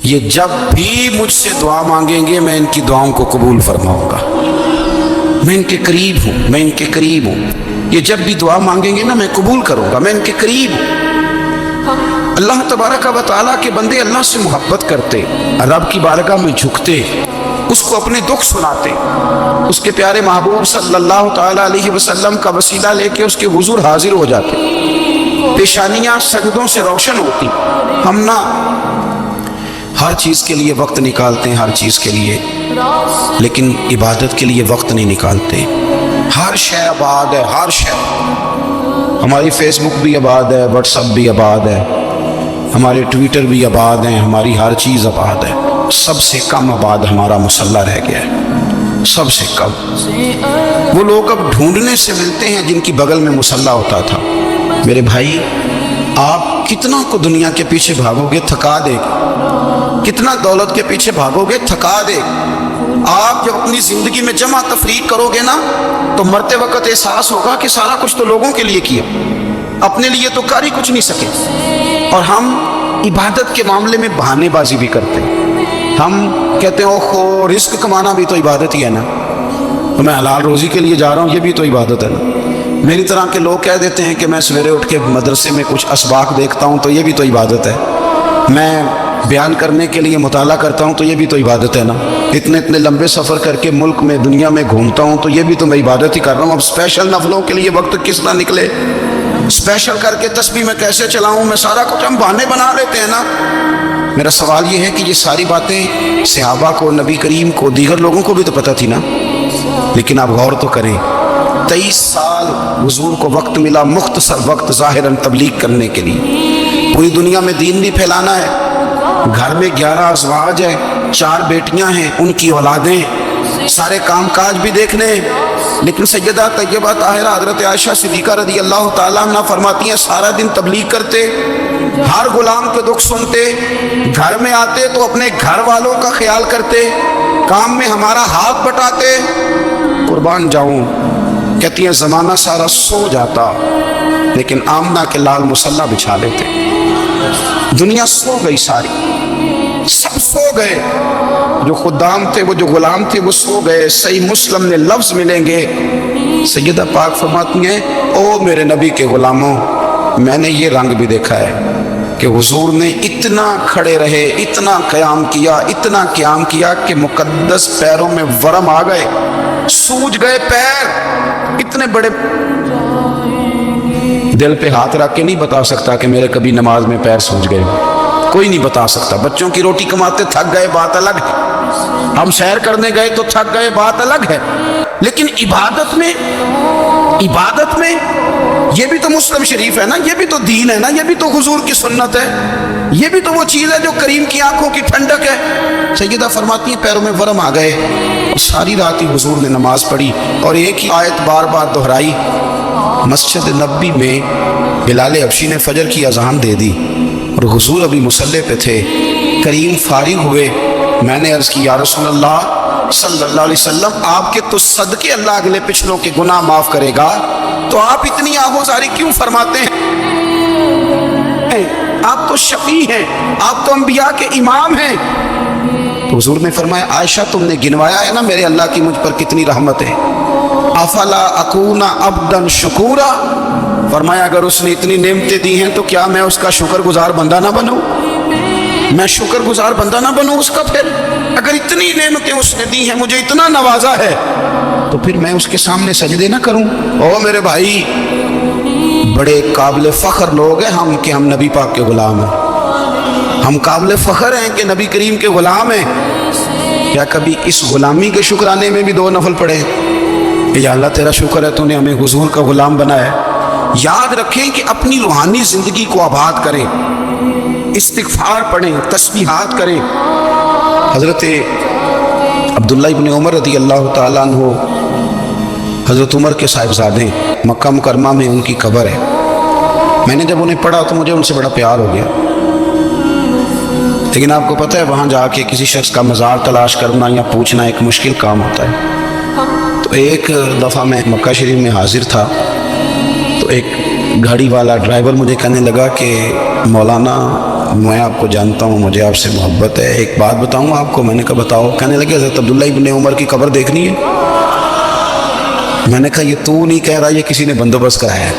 یہ جب بھی مجھ سے دعا مانگیں گے میں ان کی دعاؤں کو قبول فرماؤں گا، میں ان کے قریب ہوں، میں ان کے قریب ہوں۔ یہ جب بھی دعا مانگیں گے نا میں قبول کروں گا، میں ان کے قریب ہوں۔ اللہ تبارک و تعالیٰ کے بندے اللہ سے محبت کرتے، رب کی بارگاہ میں جھکتے، اس کو اپنے دکھ سناتے، اس کے پیارے محبوب صلی اللہ تعالیٰ علیہ وسلم کا وسیلہ لے کے اس کے حضور حاضر ہو جاتے، پیشانیاں سجدوں سے روشن ہوتی۔ ہم نہ ہر چیز کے لیے وقت نکالتے ہیں، ہر چیز کے لیے، لیکن عبادت کے لیے وقت نہیں نکالتے۔ ہر شے آباد ہے، ہر شے، ہماری فیس بک بھی آباد ہے، واٹس ایپ بھی آباد ہے، ہمارے ٹویٹر بھی آباد ہیں، ہماری ہر چیز آباد ہے۔ سب سے کم آباد ہمارا مصلی رہ گیا ہے، سب سے کم۔ وہ لوگ اب ڈھونڈنے سے ملتے ہیں جن کی بغل میں مصلی ہوتا تھا۔ میرے بھائی، آپ کتنا کو دنیا کے پیچھے بھاگو گے تھکا دے گا، کتنا دولت کے پیچھے بھاگو گے تھکا دے گا۔ آپ جب اپنی زندگی میں جمع تفریق کرو گے نا تو مرتے وقت احساس ہوگا کہ سارا کچھ تو لوگوں کے لیے کیا، اپنے لیے تو کر ہی کچھ نہیں سکے۔ اور ہم عبادت کے معاملے میں بہانے بازی بھی کرتے ہیں۔ ہم کہتے ہیں اوہو رزق کمانا بھی تو عبادت ہی ہے نا، تو میں حلال روزی کے لیے جا رہا ہوں، یہ بھی تو عبادت ہے نا۔ میری طرح کے لوگ کہہ دیتے ہیں کہ میں سویرے اٹھ کے مدرسے میں کچھ اسباق دیکھتا ہوں تو یہ بھی تو عبادت ہے، میں بیان کرنے کے لیے مطالعہ کرتا ہوں تو یہ بھی تو عبادت ہے نا، اتنے لمبے سفر کر کے ملک میں دنیا میں گھومتا ہوں تو یہ بھی تو میں عبادت ہی کر رہا ہوں۔ اب اسپیشل نفلوں کے لیے وقت کس طرح نکلے، اسپیشل کر کے تسبیح میں کیسے چلاؤں، میں سارا کچھ ہم بہانے بنا لیتے ہیں نا۔ میرا سوال یہ ہے کہ یہ ساری باتیں صحابہ کو، نبی کریم کو، دیگر لوگوں کو بھی تو پتہ تھی نا، لیکن آپ غور تو کریں، 23 سال حضور کو وقت ملا، مختصر وقت ظاہراً تبلیغ کرنے کے لیے، پوری دنیا میں دین بھی پھیلانا ہے۔ گھر میں 11 ازواج ہیں، 4 بیٹیاں ہیں، ان کی اولادیں، سارے کام کاج بھی دیکھنے ہیں، لیکن سیدہ طیبہ طاہرہ حضرت عائشہ صدیقہ رضی اللہ تعالیٰ عنہ فرماتی ہیں سارا دن تبلیغ کرتے، ہر غلام کے دکھ سنتے، گھر میں آتے تو اپنے گھر والوں کا خیال کرتے، کام میں ہمارا ہاتھ بٹاتے۔ قربان جاؤں، کہتی ہیں زمانہ سارا سو جاتا لیکن آمنہ کے لال مصلی بچھا لیتے۔ دنیا سو گئی، ساری سب سو گئے، جو خدام تھے، وہ جو غلام تھے وہ سو گئے۔ صحیح مسلم میں لفظ ملیں گے، سیدہ پاک فرماتی ہیں او میرے نبی کے غلاموں، میں نے یہ رنگ بھی دیکھا ہے کہ حضور نے اتنا کھڑے رہے، اتنا قیام کیا، اتنا قیام کیا کہ مقدس پیروں میں ورم آ گئے، سوج گئے پیر، اتنے بڑے۔ دل پہ ہاتھ رکھ کے نہیں بتا سکتا کہ میرے کبھی نماز میں پیر سوج گئے، کوئی نہیں بتا سکتا۔ بچوں کی روٹی کماتے تھک گئے بات الگ ہے، ہم سیر کرنے گئے تو تھک گئے بات الگ ہے، لیکن عبادت میں یہ بھی تو مسلم شریف ہے نا، یہ بھی تو دین ہے نا، یہ بھی تو حضور کی سنت ہے، یہ بھی تو وہ چیز ہے جو کریم کی آنکھوں کی ٹھنڈک ہے۔ سیدہ فرماتی ہیں پیروں میں ورم آ گئے، اور ساری رات ہی حضور نے نماز پڑھی اور ایک ہی آیت بار بار دہرائی۔ مسجد نبوی میں بلال حبشی نے فجر کی اذان دے دی اور حضور ابھی مصلی پہ تھے، کریم فارغ ہوئے، میں نے عرض کی یا رسول اللہ صلی اللہ علیہ وسلم آپ کے تو صدقے اللہ اگلے پچھلوں کے گناہ معاف کرے گا، تو آپ اتنی آہوزاری کیوں فرماتے ہیں؟ آپ تو شفیع ہیں، آپ تو انبیاء کے امام ہیں۔ تو حضور نے فرمایا عائشہ تم نے گنوایا ہے نا میرے اللہ کی مجھ پر کتنی رحمت ہے، افلا اکون عبدا شکورا، فرمایا اگر اس نے اتنی نعمتیں دی ہیں تو کیا میں اس کا شکر گزار بندہ نہ بنوں، میں شکر گزار بندہ نہ بنوں اس کا؟ پھر اگر اتنی نعمتیں اس نے دی ہیں، مجھے اتنا نوازا ہے، تو پھر میں اس کے سامنے سجدے نہ کروں؟ او میرے بھائی، بڑے قابل فخر لوگ ہیں ہم کہ ہم نبی پاک کے غلام ہیں، ہم قابل فخر ہیں کہ نبی کریم کے غلام ہیں۔ کیا کبھی اس غلامی کے شکرانے میں بھی 2 نفل پڑھے یا اللہ تیرا شکر ہے تو نے ہمیں حضور کا غلام بنایا؟ یاد رکھیں کہ اپنی روحانی زندگی کو آباد کریں، استغفار پڑھیں، تسبیحات کریں۔ حضرت عبداللہ ابن عمر رضی اللہ تعالیٰ عنہ حضرت عمر کے صاحبزادے، مکہ مکرمہ میں ان کی قبر ہے۔ میں نے جب انہیں پڑھا تو مجھے ان سے بڑا پیار ہو گیا، لیکن آپ کو پتہ ہے وہاں جا کے کسی شخص کا مزار تلاش کرنا یا پوچھنا ایک مشکل کام ہوتا ہے۔ تو ایک دفعہ میں مکہ شریف میں حاضر تھا تو ایک گاڑی والا ڈرائیور مجھے کہنے لگا کہ مولانا میں آپ کو جانتا ہوں، مجھے آپ سے محبت ہے، ایک بات بتاؤں آپ کو۔ میں نے کہا بتاؤ۔ کہنے لگے حضرت عبداللہ ابن عمر کی قبر دیکھنی ہے۔ میں نے کہا یہ تو نہیں کہہ رہا، یہ کسی نے بندوبست کرایا ہے،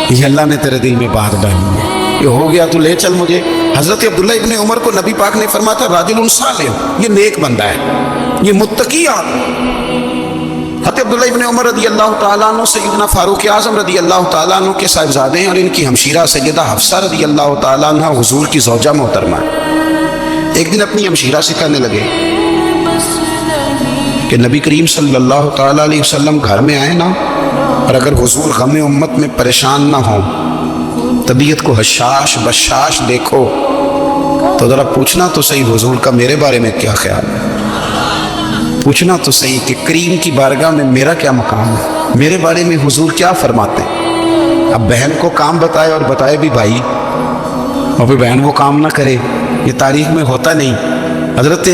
یہ اللہ نے تیرے دل میں بات ڈالی ہے، یہ ہو گیا تو لے چل مجھے۔ حضرت عبداللہ ابن عمر کو نبی پاک نے فرمایا تھا راجل صالح، یہ نیک بندہ ہے، یہ متقی آدمی۔ حضرت عبداللہ ابن عمر رضی اللہ تعالیٰ عنہ سیدنا فاروق اعظم رضی اللہ تعالیٰ عنہ کے صاحبزادے ہیں، اور ان کی ہمشیرہ سیدہ حفصہ رضی اللہ تعالیٰ عنہ حضور کی زوجہ محترمہ ہے۔ ایک دن اپنی ہمشیرہ سے کہنے لگے کہ نبی کریم صلی اللہ تعالیٰ علیہ وسلم گھر میں آئے نا، اور اگر حضور غم امت میں پریشان نہ ہوں، طبیعت کو حشاش بشاش دیکھو، تو ذرا پوچھنا تو صحیح حضور کا میرے بارے میں کیا خیال ہے، پوچھنا تو صحیح کہ کریم کی بارگاہ میں میرا کیا مقام ہے، میرے بارے میں حضور کیا فرماتے ہیں۔ اب بہن کو کام بتائے، اور بتائے بھی بھائی، اور پھر بہن وہ کام نہ کرے، یہ تاریخ میں ہوتا نہیں۔ حضرت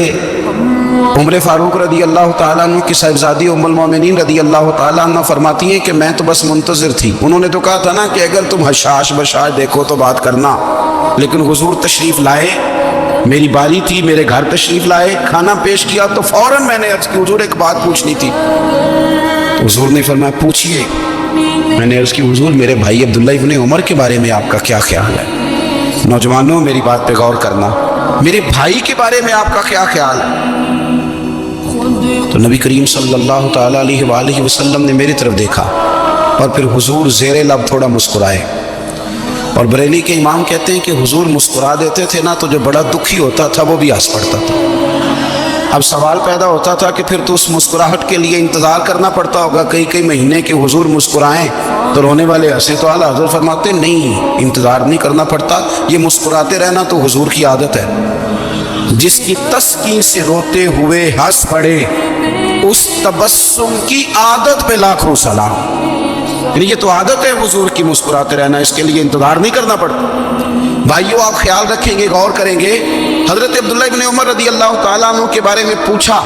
عمر فاروق رضی اللہ تعالیٰ عنہ کی صاحبزادی ام المومنین رضی اللہ تعالیٰ عنہ فرماتی ہیں کہ میں تو بس منتظر تھی، انہوں نے تو کہا تھا نا کہ اگر تم حشاش بشاش دیکھو تو بات کرنا، لیکن حضور تشریف لائے، میری باری تھی، میرے گھر تشریف لائے، کھانا پیش کیا تو فوراً میں نے عرض کی حضور ایک بات پوچھنی تھی۔ حضور نے فرمایا پوچھئے۔ میں نے عرض کی حضور میرے بھائی عبداللہ ابن عمر کے بارے میں آپ کا کیا خیال ہے؟ نوجوانوں میری بات پہ غور کرنا، میرے بھائی کے بارے میں آپ کا کیا خیال ہے؟ تو نبی کریم صلی اللہ تعالیٰ علیہ وآلہ وسلم نے میری طرف دیکھا، اور پھر حضور زیر لب تھوڑا مسکرائے، اور بریلی کے امام کہتے ہیں کہ حضور مسکرا دیتے تھے نا تو جو بڑا دکھی ہوتا تھا وہ بھی ہنس پڑتا تھا۔ اب سوال پیدا ہوتا تھا کہ پھر تو اس مسکراہٹ کے لیے انتظار کرنا پڑتا ہوگا کئی مہینے کہ حضور مسکرائیں تو رونے والے ہنسیں، تو اعلیٰ حضرت فرماتے نہیں، انتظار نہیں کرنا پڑتا، یہ مسکراتے رہنا تو حضور کی عادت ہے۔ جس کی تسکین سے روتے ہوئے ہنس پڑے، اس تبسم کی عادت پہ لاکھوں سلام۔ یعنی یہ تو عادت ہے حضور کی مسکراتے رہنا، اس کے لیے انتظار نہیں کرنا پڑتا۔ بھائیو آپ خیال رکھیں گے، غور کریں گے، حضرت عبداللہ ابن عمر رضی اللہ تعالیٰ عنہ کے بارے میں پوچھا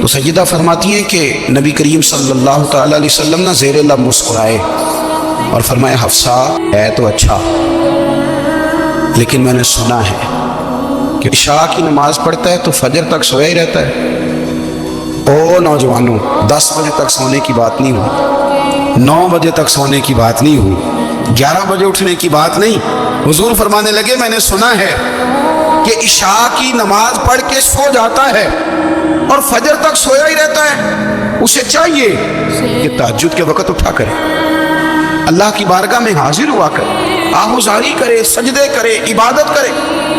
تو سیدہ فرماتی ہیں کہ نبی کریم صلی اللہ تعالیٰ علیہ وسلم نے زیر لب مسکرائے اور فرمایا حفصہ ہے تو اچھا، لیکن میں نے سنا ہے کہ عشاء کی نماز پڑھتا ہے تو فجر تک سویا ہی رہتا ہے۔ او نوجوانوں، 10 بجے تک سونے کی بات نہیں ہوئی، 9 بجے تک سونے کی بات نہیں ہوئی، 11 بجے اٹھنے کی بات نہیں۔ حضور فرمانے لگے میں نے سنا ہے کہ عشاء کی نماز پڑھ کے سو جاتا ہے اور فجر تک سویا ہی رہتا ہے، اسے چاہیے کہ تہجد کے وقت اٹھا کرے، اللہ کی بارگاہ میں حاضر ہوا کرے، آہوزاری کرے، سجدے کرے، عبادت کرے،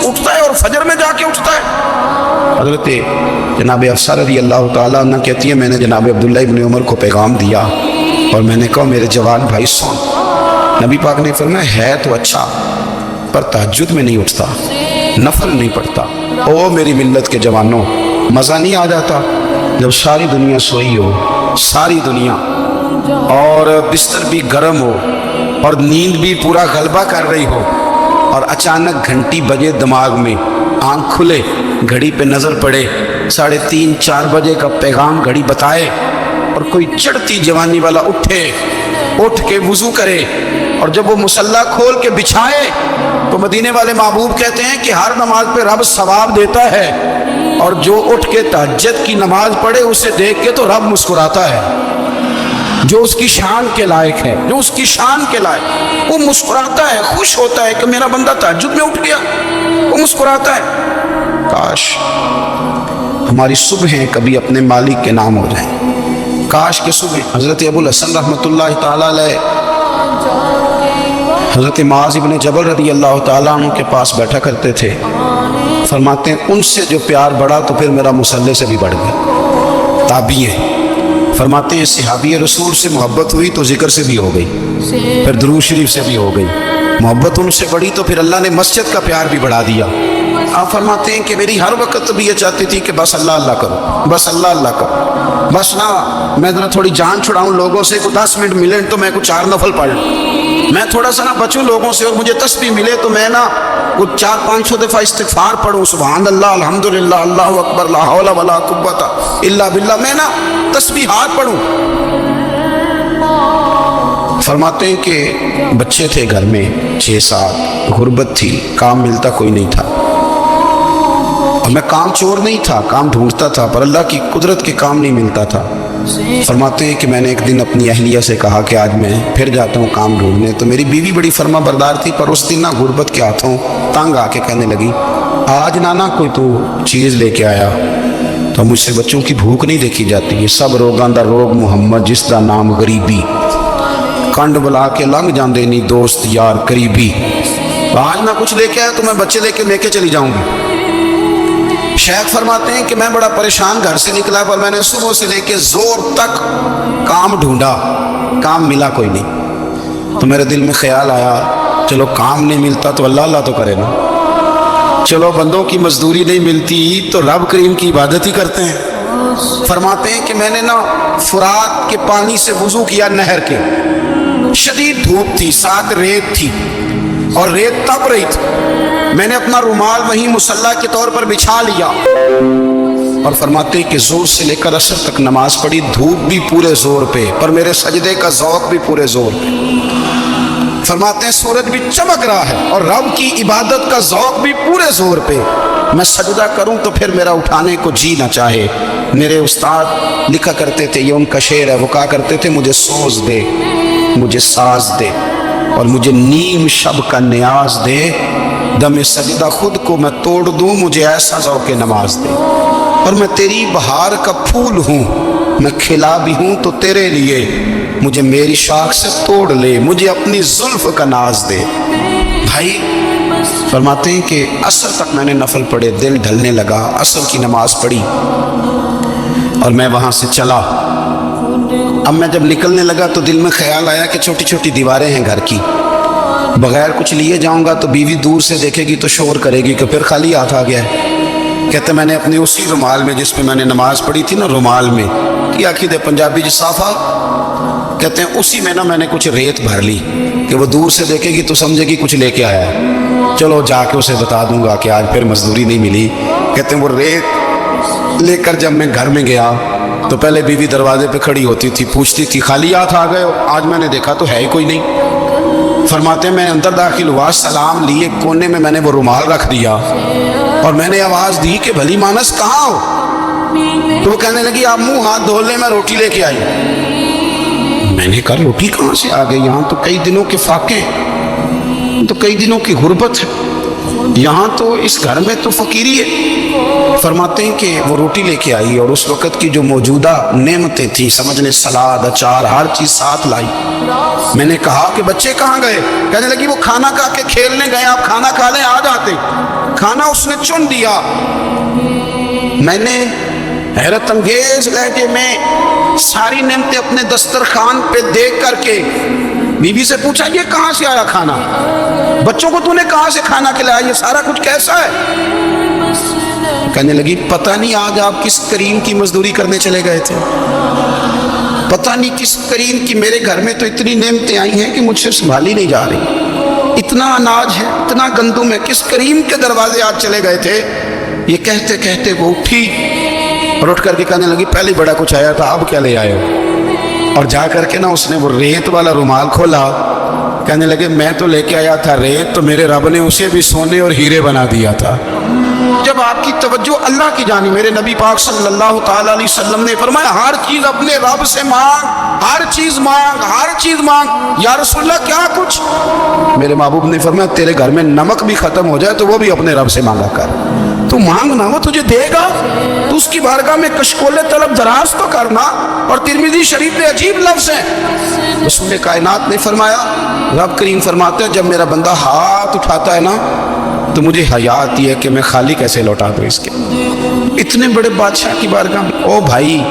اٹھتا ہے اور فجر میں جا کے اٹھتا ہے۔ حضرت جناب حفصہ رضی اللہ تعالیٰ عنہ کہتی ہے میں نے جناب عبداللہ ابن عمر کو پیغام دیا اور میں نے کہا میرے جوان بھائی سن۔ نبی پاک نے فرمایا ہے تو اچھا، پر تہجد میں نہیں اٹھتا، نفل نہیں پڑھتا۔ او میری ملت کے جوانوں، مزہ نہیں آ جاتا جب ساری دنیا سوئی ہو، ساری دنیا، اور بستر بھی گرم ہو اور نیند بھی پورا غلبہ کر رہی ہو، اور اچانک گھنٹی بجے دماغ میں، آنکھ کھلے، گھڑی پہ نظر پڑے، 3:30 4 بجے کا پیغام گھڑی بتائے، اور کوئی چڑھتی جوانی والا اٹھ کے وضو کرے، اور جب وہ مصلی کھول کے بچھائے تو مدینے والے محبوب کہتے ہیں کہ ہر نماز پہ رب ثواب دیتا ہے، اور جو اٹھ کے تہجد کی نماز پڑھے اسے دیکھ کے تو رب مسکراتا ہے، جو اس کی شان کے لائق ہے، جو اس کی شان کے لائق، وہ مسکراتا ہے، خوش ہوتا ہے کہ میرا بندہ تہجد میں اٹھ گیا، وہ مسکراتا ہے۔ کاش ہماری صبحیں کبھی اپنے مالک کے نام ہو جائیں، کاش کے صبح۔ حضرت ابو الحسن رحمۃ اللہ تعالیٰ علیہ حضرت معاذ ابن جبل رضی اللہ تعالیٰ عنہ کے پاس بیٹھا کرتے تھے، فرماتے ہیں ان سے جو پیار بڑھا تو پھر میرا مصلی سے بھی بڑھ گیا۔ تابعی ہیں، فرماتے ہیں صحابی رسول سے محبت ہوئی تو ذکر سے بھی ہو گئی، پھر درود شریف سے بھی ہو گئی، محبت ان سے بڑھی تو پھر اللہ نے مسجد کا پیار بھی بڑھا دیا۔ آپ فرماتے ہیں کہ میری ہر وقت طبیعت چاہتی تھی کہ بس اللہ اللہ کرو، بس اللہ اللہ کرو، بس نہ میں ذرا تھوڑی جان چھڑاؤں لوگوں سے، کو 10 منٹ ملے تو میں کچھ 4 نفل پڑھ لوں، میں تھوڑا سا نہ بچوں لوگوں سے، اور مجھے تسبیح ملے تو میں نہ کچھ 400-500 دفعہ استغفار پڑھوں، سبحان اللہ، الحمدللہ، اللہ اکبر، لا حول ولا قوت الا باللہ، میں نہ تسبیحات پڑھوں۔ فرماتے ہیں کہ بچے تھے گھر میں 6-7، غربت تھی، کام ملتا کوئی نہیں تھا، اور میں کام چور نہیں تھا، کام ڈھونڈتا تھا، پر اللہ کی قدرت کے کام نہیں ملتا تھا۔ فرماتے ہیں کہ میں نے ایک دن اپنی اہلیہ سے کہا کہ آج میں پھر جاتا ہوں کام ڈھونڈنے، تو میری بیوی بڑی فرما بردار تھی، پر اس دن غربت کے ہاتھوں تنگ آ کے کہنے لگی، آج نانا کوئی تو چیز لے کے آیا، تو مجھ سے بچوں کی بھوک نہیں دیکھی جاتی، یہ سب روگاں دا روگ محمد جس دا نام غریبی، کنڈ بلا کے لنگ جاندے نہیں دوست یار قریبی، آج نہ کچھ لے کے آیا تو میں بچے لے کے چلی جاؤں گی۔ شیخ فرماتے ہیں کہ میں بڑا پریشان گھر سے نکلا، پر میں نے صبح سے لے کے زور تک کام ڈھونڈا، کام ملا کوئی نہیں، تو میرے دل میں خیال آیا چلو کام نہیں ملتا تو اللہ تو کرے نا، چلو بندوں کی مزدوری نہیں ملتی تو رب کریم کی عبادت ہی کرتے ہیں۔ فرماتے ہیں کہ میں نے فرات کے پانی سے وضو کیا، نہر کے، شدید دھوپ تھی، ساتھ ریت تھی اور ریت تپ رہی تھی، میں نے اپنا رومال وہیں مصلی کے طور پر بچھا لیا، اور فرماتے ہیں کہ زور سے لے کر عصر تک نماز پڑھی، دھوپ بھی پورے زور پہ، پر میرے سجدے کا ذوق بھی پورے زور پہ۔ فرماتے ہیں سورج بھی چمک رہا ہے اور رب کی عبادت کا ذوق بھی پورے زور پہ، میں سجدہ کروں تو پھر میرا اٹھانے کو جی نہ چاہے۔ میرے استاد لکھا کرتے تھے، یہ ان کا شعر ہے، وہ کہا کرتے تھے مجھے سوز دے، مجھے ساز دے، اور مجھے نیم شب کا نیاز دے، دم سجدہ خود کو میں توڑ دوں، مجھے ایسا ذوق نماز دے، اور میں تیری بہار کا پھول ہوں، میں کھلا بھی ہوں تو تیرے لیے، مجھے میری شاخ سے توڑ لے، مجھے اپنی زلف کا ناز دے۔ بھائی فرماتے ہیں کہ عصر تک میں نے نفل پڑھے، دل ڈھلنے لگا، عصر کی نماز پڑھی اور میں وہاں سے چلا۔ اب میں جب نکلنے لگا تو دل میں خیال آیا کہ چھوٹی چھوٹی دیواریں ہیں گھر کی، بغیر کچھ لیے جاؤں گا تو بیوی دور سے دیکھے گی تو شور کرے گی کہ پھر خالی ہاتھ آ گیا ہے۔ کہتے میں نے اپنے اسی رومال میں جس پہ میں نے نماز پڑھی تھی نا، رومال میں کیا عقید پنجابی جسافہ کہتے ہیں، اسی میں میں نے کچھ ریت بھر لی کہ وہ دور سے دیکھے گی تو سمجھے گی کچھ لے کے آیا ہے، چلو جا کے اسے بتا دوں گا کہ آج پھر مزدوری نہیں ملی۔ کہتے ہیں وہ ریت لے کر جب میں گھر میں گیا تو پہلے بیوی دروازے پہ کھڑی ہوتی تھی، پوچھتی تھی خالی ہاتھ آ گئے ہو؟ آج میں نے دیکھا تو ہے ہی کوئی نہیں۔ فرماتے ہیں میں اندر داخل ہوا، سلام لیے، کونے میں نے وہ رومال رکھ دیا اور میں نے آواز دی کہ بھلی مانس کہاں ہو؟ تو وہ کہنے لگی آپ منہ ہاتھ دھو لیں، میں روٹی لے کے آئی۔ میں نے کہا روٹی کہاں سے آ گئی؟ یہاں تو کئی دنوں کے فاقے، تو کئی دنوں کی غربت ہے، یہاں تو اس گھر میں تو فقیری ہے۔ فرماتے ہیں کہ وہ روٹی لے کے آئی اور اس وقت کی جو موجودہ نعمتیں تھیں، سمجھ لیں سلاد، اچار، ہر چیز ساتھ لائی۔ میں نے کہا کہ بچے کہاں گئے؟ کہنے لگی وہ کھانا کھا کے کھیلنے گئے، آپ کھانا کھا لیں آ جاتے۔ کھانا اس نے چن دیا۔ میں نے حیرت انگیز لہجے میں ساری نعمتیں اپنے دسترخوان پہ دیکھ کر کے بیوی سے پوچھا یہ کہاں سے آیا کھانا؟ بچوں کو تو نے کہاں سے کھانا کھلایا؟ یہ سارا کچھ کیسا ہے؟ کہنے لگی پتہ نہیں آج آپ کس کریم کی مزدوری کرنے چلے گئے تھے، پتہ نہیں کس کریم کی، میرے گھر میں تو اتنی نعمتیں آئی ہیں کہ مجھ سے سنبھالی نہیں جا رہی، اتنا اناج ہے، اتنا گندم ہے، کس کریم کے دروازے آج چلے گئے تھے؟ یہ کہتے کہتے وہ اٹھی اور اٹھ کر کے کہنے لگی پہلے بڑا کچھ آیا تھا، اب کیا لے آئے ہو؟ اور جا کر کے اس نے وہ ریت والا رومال کھولا، کہنے لگے میں تو لے کے آیا تھا ریت، تو میرے رب نے اسے بھی سونے اور ہیرے بنا دیا تھا۔ جب آپ کی توجہ اللہ کی جانب، میرے نبی پاک صلی اللہ تعالی علیہ وسلم نے فرمایا ہر چیز اپنے رب سے مانگ، ہر چیز مانگ، ہر چیز مانگ۔ یا رسول اللہ کیا کچھ؟ میرے محبوب نے فرمایا تیرے گھر میں نمک بھی ختم ہو جائے تو وہ بھی اپنے رب سے مانگا کر، تو مانگنا وہ تجھے دے گا، تو اس کی بارگاہ میں کشکول طلب دراز تو کرنا۔ اور ترمذی شریف میں عجیب لفظ ہیں، رسول کائنات نے فرمایا، رب کریم فرماتے ہیں جب میرا بندہ ہاتھ اٹھاتا ہے نا تو مجھے حیا آتی ہے کہ میں خالی کیسے لوٹا دوں اس کے، اتنے بڑے بادشاہ کی بارگاہ میں۔ او بھائی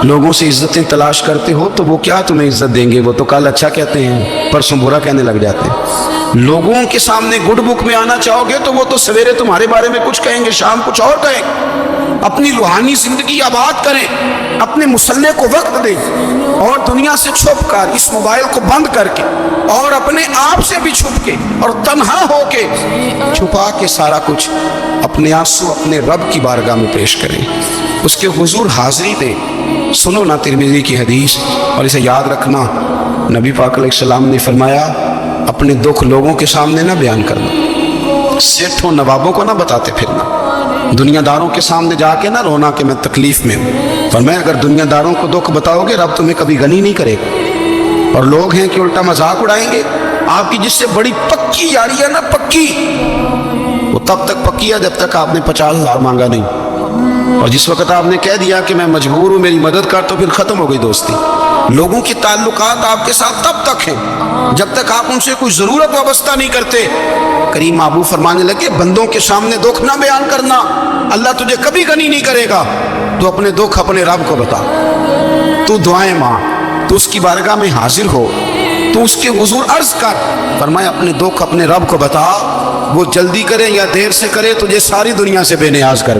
لوگوں سے عزتیں تلاش کرتے ہو تو وہ کیا تمہیں عزت دیں گے؟ وہ تو کل اچھا کہتے ہیں پرسوں برا کہنے لگ جاتے ہیں۔ لوگوں کے سامنے گڈ بک میں آنا چاہو گے تو وہ تو سویرے تمہارے بارے میں کچھ کہیں گے، شام کچھ اور کہیں گے۔ اپنی روحانی زندگی آباد کریں، اپنے مسلح کو وقت دیں، اور دنیا سے چھپ کر اس موبائل کو بند کر کے اور اپنے آپ سے بھی چھپ کے اور تنہا ہو کے چھپا کے سارا کچھ اپنے آنسو اپنے رب کی بارگاہ میں پیش کریں۔ اس کے حضور حاضری دے. سنو نا ترمذی کی حدیث اور اسے یاد رکھنا. نبی پاک علیہ السلام نے فرمایا اپنے دکھ لوگوں کے سامنے نہ بیان کرنا، سیٹھوں نوابوں کو نہ بتاتے پھرنا، دنیا داروں کے سامنے جا کے نہ رونا کہ میں تکلیف میں ہوں. فرمایا اگر دنیا داروں کو دکھ بتاؤ گے رب تمہیں کبھی غنی نہیں کرے گا. اور لوگ ہیں کہ الٹا مذاق اڑائیں گے. آپ کی جس سے بڑی پکی یاری ہے نا، پکی، وہ تب تک پکی ہے جب تک آپ نے 50,000 مانگا نہیں. اور جس وقت آپ نے کہہ دیا کہ میں مجبور ہوں میری مدد کر، تو پھر ختم ہو گئی دوستی. لوگوں کی تعلقات آپ کے ساتھ تب تک ہیں جب تک آپ ان سے کوئی ضرورت وابستہ نہیں کرتے. کریم محبوب فرمانے لگے بندوں کے سامنے دکھ نہ بیان کرنا، اللہ تجھے کبھی غنی نہیں کرے گا. تو اپنے دکھ اپنے رب کو بتا، تو دعائیں مانگ، تو اس کی بارگاہ میں حاضر ہو، تو اس کے حضور عرض کر. فرمایا اپنے دکھ اپنے رب کو بتا، وہ جلدی کرے یا دیر سے کرے تجھے ساری دنیا سے بے نیاز کر